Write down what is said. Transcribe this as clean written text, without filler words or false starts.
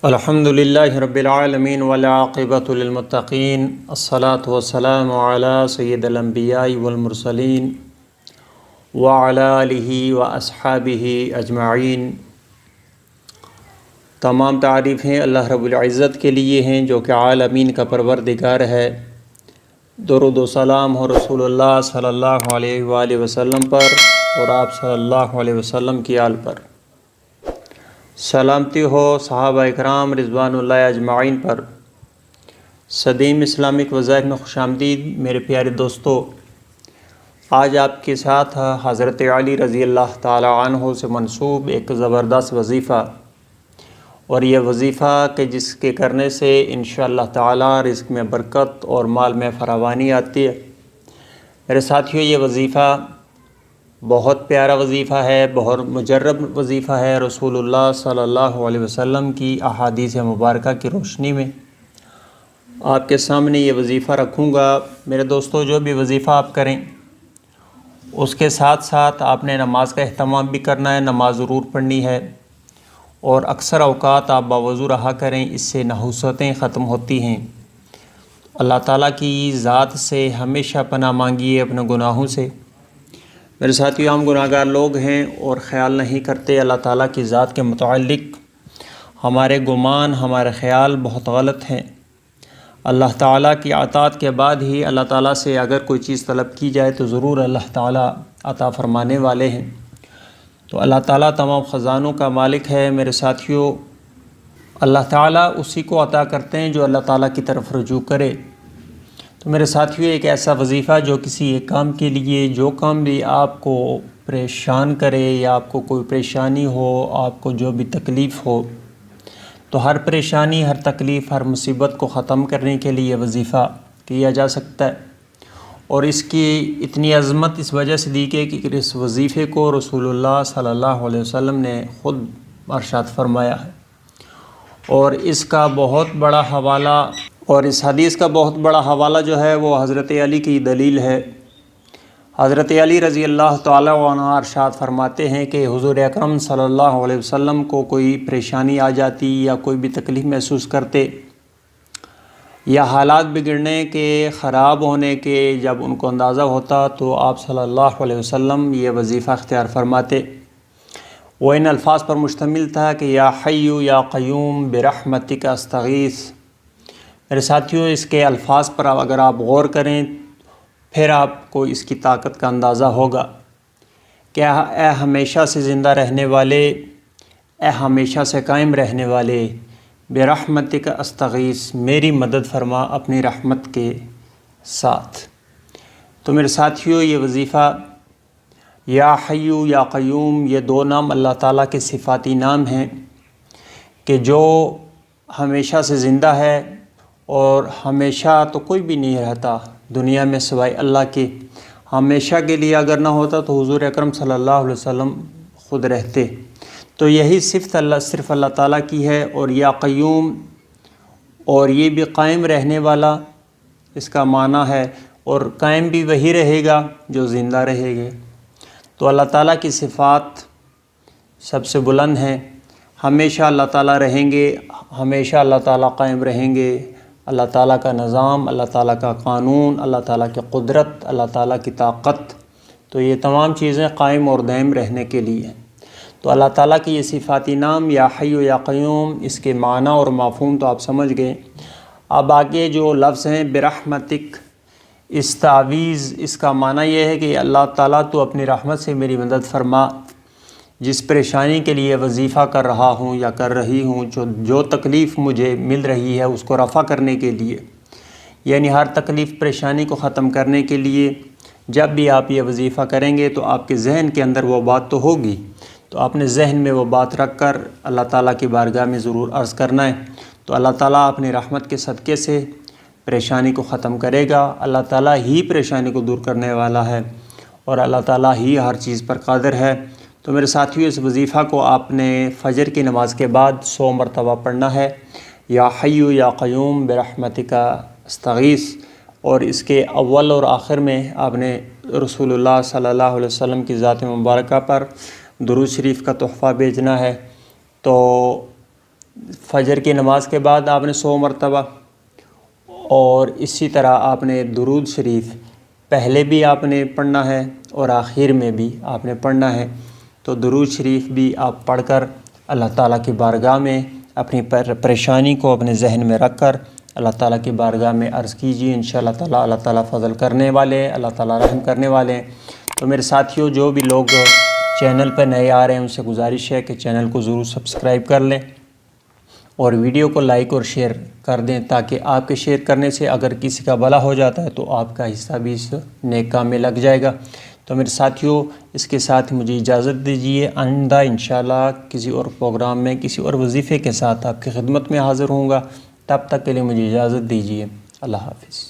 الحمدللہ رب العالمین والعاقبۃ للمتقین الصلاۃ والسلام علی سید الانبیاء والمرسلین وعلی آلہ واصحابہ اجمعین۔ تمام تعریفیں اللہ رب العزت کے لیے ہیں جو کہ عالمین کا پروردگار ہے۔ درود و سلام ہو رسول اللہ صلی اللہ علیہ وآلہ وسلم پر اور آپ صلی اللہ علیہ وسلم کی آل پر۔ سلامتی ہو صحابہ اکرام رضوان اللہ اجمعین پر۔ صدیم اسلامک وظائف میں خوش آمدید میرے پیارے دوستو۔ آج آپ کے ساتھ حضرت علی رضی اللہ تعالی عنہ سے منسوب ایک زبردست وظیفہ، اور یہ وظیفہ کہ جس کے کرنے سے انشاءاللہ تعالی رزق میں برکت اور مال میں فراوانی آتی ہے۔ میرے ساتھیوں، یہ وظیفہ بہت پیارا وظیفہ ہے، بہت مجرب وظیفہ ہے۔ رسول اللہ صلی اللہ علیہ وسلم کی احادیث مبارکہ کی روشنی میں آپ کے سامنے یہ وظیفہ رکھوں گا۔ میرے دوستو، جو بھی وظیفہ آپ کریں اس کے ساتھ ساتھ آپ نے نماز کا اہتمام بھی کرنا ہے، نماز ضرور پڑھنی ہے، اور اکثر اوقات آپ باوضو رہا کریں، اس سے نحوستیں ختم ہوتی ہیں۔ اللہ تعالیٰ کی ذات سے ہمیشہ پناہ مانگیے اپنے گناہوں سے۔ میرے ساتھیوں، ہم گناہ گار لوگ ہیں اور خیال نہیں کرتے اللہ تعالیٰ کی ذات کے متعلق۔ ہمارے گمان، ہمارے خیال بہت غلط ہیں۔ اللہ تعالیٰ کی عطاءت کے بعد ہی اللہ تعالیٰ سے اگر کوئی چیز طلب کی جائے تو ضرور اللہ تعالیٰ عطا فرمانے والے ہیں۔ تو اللہ تعالیٰ تمام خزانوں کا مالک ہے۔ میرے ساتھیوں، اللہ تعالیٰ اسی کو عطا کرتے ہیں جو اللہ تعالیٰ کی طرف رجوع کرے۔ تو میرے ساتھیوں، ایک ایسا وظیفہ جو کسی ایک کام کے لیے، جو کام بھی آپ کو پریشان کرے یا آپ کو کوئی پریشانی ہو، آپ کو جو بھی تکلیف ہو، تو ہر پریشانی، ہر تکلیف، ہر مصیبت کو ختم کرنے کے لیے وظیفہ کیا جا سکتا ہے۔ اور اس کی اتنی عظمت اس وجہ سے دی گئی کہ اس وظیفے کو رسول اللہ صلی اللہ علیہ وسلم نے خود ارشاد فرمایا ہے، اور اس کا بہت بڑا حوالہ، اور اس حدیث کا بہت بڑا حوالہ جو ہے وہ حضرت علی کی دلیل ہے۔ حضرت علی رضی اللہ تعالی عنہ ارشاد فرماتے ہیں کہ حضور اکرم صلی اللہ علیہ وسلم کو کوئی پریشانی آ جاتی یا کوئی بھی تکلیف محسوس کرتے یا حالات بگڑنے کے، خراب ہونے کے جب ان کو اندازہ ہوتا تو آپ صلی اللہ علیہ وسلم یہ وظیفہ اختیار فرماتے۔ وہ ان الفاظ پر مشتمل تھا کہ یا حی یا قیوم برحمتک استغیث۔ میرے ساتھیوں، اس کے الفاظ پر اگر آپ غور کریں پھر آپ کو اس کی طاقت کا اندازہ ہوگا کہ اے ہمیشہ سے زندہ رہنے والے، اے ہمیشہ سے قائم رہنے والے، برحمتک استغیث، میری مدد فرما اپنی رحمت کے ساتھ۔ تو میرے ساتھیوں، یہ وظیفہ یا حی یا قیوم، یہ دو نام اللہ تعالیٰ کے صفاتی نام ہیں کہ جو ہمیشہ سے زندہ ہے، اور ہمیشہ تو کوئی بھی نہیں رہتا دنیا میں سوائے اللہ کے۔ ہمیشہ کے لیے اگر نہ ہوتا تو حضور اکرم صلی اللہ علیہ وسلم خود رہتے۔ تو یہی صرف اللہ تعالیٰ کی ہے۔ اور یا قیوم، اور یہ بھی قائم رہنے والا اس کا معنی ہے، اور قائم بھی وہی رہے گا جو زندہ رہے گا۔ تو اللہ تعالیٰ کی صفات سب سے بلند ہیں۔ ہمیشہ اللہ تعالیٰ رہیں گے، ہمیشہ اللہ تعالیٰ قائم رہیں گے۔ اللہ تعالیٰ کا نظام، اللہ تعالیٰ کا قانون، اللہ تعالیٰ کی قدرت، اللہ تعالیٰ کی طاقت، تو یہ تمام چیزیں قائم اور دائم رہنے کے لیے ہیں۔ تو اللہ تعالیٰ کی یہ صفاتی نام یا حی یا قیوم، اس کے معنی اور مفہوم تو آپ سمجھ گئے۔ اب آگے جو لفظ ہیں برحمتک، اس تعویذ، اس کا معنی یہ ہے کہ اللہ تعالیٰ تو اپنی رحمت سے میری مدد فرما۔ جس پریشانی کے لیے وظیفہ کر رہا ہوں یا کر رہی ہوں، جو تکلیف مجھے مل رہی ہے اس کو رفع کرنے کے لیے، یعنی ہر تکلیف پریشانی کو ختم کرنے کے لیے، جب بھی آپ یہ وظیفہ کریں گے تو آپ کے ذہن کے اندر وہ بات تو ہوگی، تو آپ نے ذہن میں وہ بات رکھ کر اللہ تعالیٰ کی بارگاہ میں ضرور عرض کرنا ہے۔ تو اللہ تعالیٰ اپنی رحمت کے صدقے سے پریشانی کو ختم کرے گا۔ اللہ تعالیٰ ہی پریشانی کو دور کرنے والا ہے، اور اللہ تعالیٰ ہی ہر چیز پر قادر ہے۔ تو میرے ساتھیوں، اس وظیفہ کو آپ نے فجر کی نماز کے بعد 100 مرتبہ پڑھنا ہے، یا حی یا قیوم برحمتک استغیث، اور اس کے اول اور آخر میں آپ نے رسول اللہ صلی اللہ علیہ وسلم کی ذات مبارکہ پر درود شریف کا تحفہ بھیجنا ہے۔ تو فجر کی نماز کے بعد آپ نے 100 مرتبہ، اور اسی طرح آپ نے درود شریف پہلے بھی آپ نے پڑھنا ہے اور آخر میں بھی آپ نے پڑھنا ہے۔ تو درود شریف بھی آپ پڑھ کر اللہ تعالیٰ کی بارگاہ میں اپنی پریشانی کو اپنے ذہن میں رکھ کر اللہ تعالیٰ کی بارگاہ میں عرض کیجیے، انشاءاللہ تعالیٰ اللہ تعالیٰ فضل کرنے والے ہیں، اللہ تعالیٰ رحم کرنے والے ہیں۔ تو میرے ساتھیوں، جو بھی لوگ چینل پہ نئے آ رہے ہیں ان سے گزارش ہے کہ چینل کو ضرور سبسکرائب کر لیں اور ویڈیو کو لائک اور شیئر کر دیں، تاکہ آپ کے شیئر کرنے سے اگر کسی کا بھلا ہو جاتا ہے تو آپ کا حصہ بھی اس نیک کام میں لگ جائے گا۔ تو میرے ساتھیوں، اس کے ساتھ مجھے اجازت دیجیے، آئندہ انشاءاللہ کسی اور پروگرام میں کسی اور وظیفے کے ساتھ آپ کی خدمت میں حاضر ہوں گا۔ تب تک کے لیے مجھے اجازت دیجیے، اللہ حافظ۔